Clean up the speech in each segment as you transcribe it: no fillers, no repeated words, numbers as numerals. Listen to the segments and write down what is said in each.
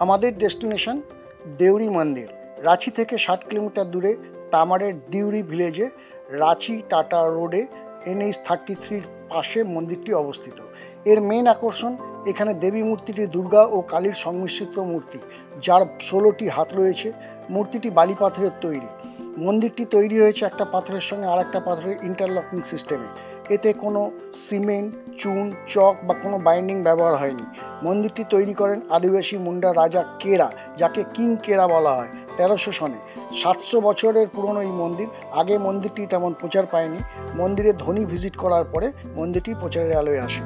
আমাদের ডেস্টিনেশন দেউরি মন্দির। রাঁচি থেকে 60 কিলোমিটার দূরে তামারের দিউরি ভিলেজে রাঁচি টাটা রোডে NH-33 পাশে মন্দিরটি অবস্থিত। এর মেন আকর্ষণ এখানে দেবী মূর্তিটি দুর্গা ও কালীর সংমিশ্রিত মূর্তি, যার 16টি হাত রয়েছে। মূর্তিটি বালি পাথরের তৈরি। মন্দিরটি তৈরি হয়েছে একটা পাথরের সঙ্গে আর একটা পাথরের ইন্টারলকিং সিস্টেমে। এতে কোনো সিমেন্ট, চুন, চক বা কোনো বাইন্ডিং ব্যবহার হয়নি। মন্দিরটি তৈরি করেন আদিবাসী মুন্ডা রাজা কেরা, যাকে কিং কেরা বলা হয়, 1300 সনে। 700 বছরের পুরনো এই মন্দির। আগে মন্দিরটি তেমন প্রচার পায়নি। মন্দিরে ধনী ভিজিট করার পরে মন্দিরটি প্রচারের আলোয় আসে।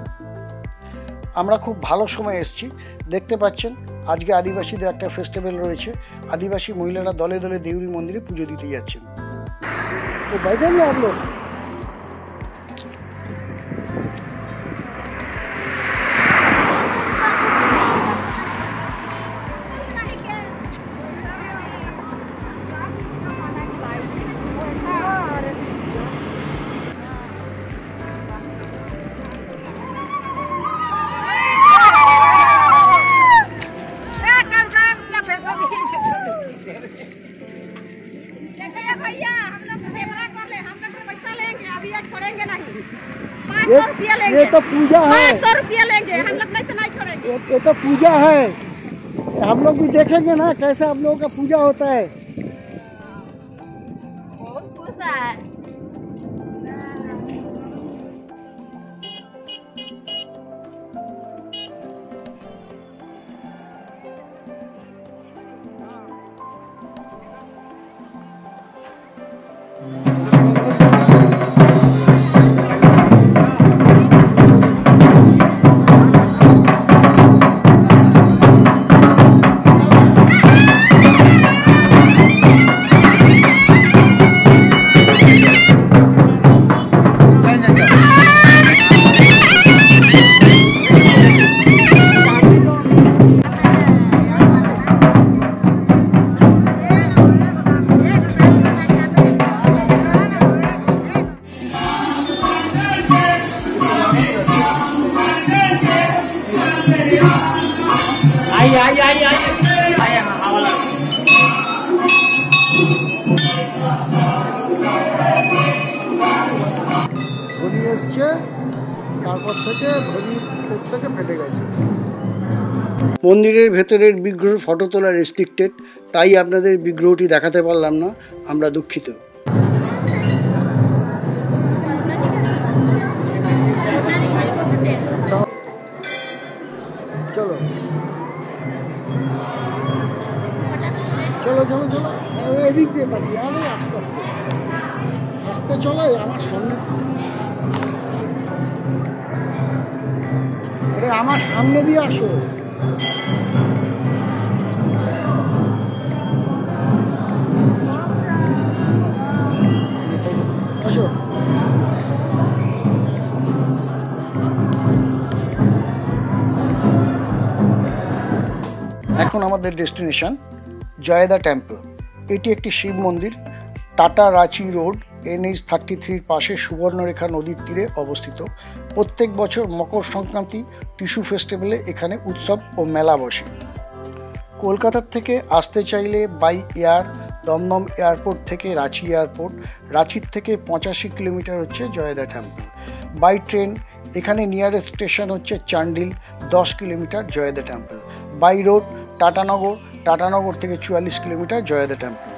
আমরা খুব ভালো সময় এসেছি। দেখতে পাচ্ছেন আজকে আদিবাসীদের একটা ফেস্টিভ্যাল রয়েছে। আদিবাসী মহিলারা দলে দলে দেউরি মন্দিরে পুজো দিতে যাচ্ছেন। তো বাইরে নিয়ে আসলো भैया, हम लोग फेवरा कर ले, हम लोग पैसा लेंगे, अभी आज छोड़ेंगे नहीं। 500 रुपया लेंगे। ये तो पूजा है। 500 रुपया लेंगे, हम लोग नहीं तो नहीं छोड़ेंगे। ये तो पूजा है। हम लोग भी देखेंगे ना कैसे आप लोगों का पूजा होता है। बहुत खुश है। ধনী এসছে, তারপর থেকে ধনী থেকে ফেটে গেছে। মন্দিরের ভেতরের বিগ্রহের ফটো তোলা রেস্ট্রিক্টেড, তাই আপনাদের বিগ্রহটি দেখাতে পারলাম না, আমরা দুঃখিত। চলো চলো চলো চলো, এদিক দিয়ে পারি, আরে আস্তে আস্তে আস্তে চলো। আমার সামনে, আরে আমার সামনে দিয়ে আসো। আসো। এখন আমাদের ডেস্টিনেশন জয়দা টেম্পল। এটি একটি শিব মন্দির। টাটা রাঁচি রোড NH-33 পাশে সুবর্ণরেখা নদীর তীরে অবস্থিত। প্রত্যেক বছর মকর সংক্রান্তি টিস্যু ফেস্টিভ্যালে এখানে উৎসব ও মেলা বসে। কলকাতার থেকে আসতে চাইলে বাই এয়ার দমদম এয়ারপোর্ট থেকে রাঁচি এয়ারপোর্ট, রাঁচির থেকে 85 কিলোমিটার হচ্ছে জয়দা টেম্পল। বাই ট্রেন এখানে নিয়ারেস্ট স্টেশন হচ্ছে Chandil, 10 kilometre Jayda temple. By road Tatanagar, Tatanagar থেকে 44 কিলোমিটার জয়দা টেম্পল।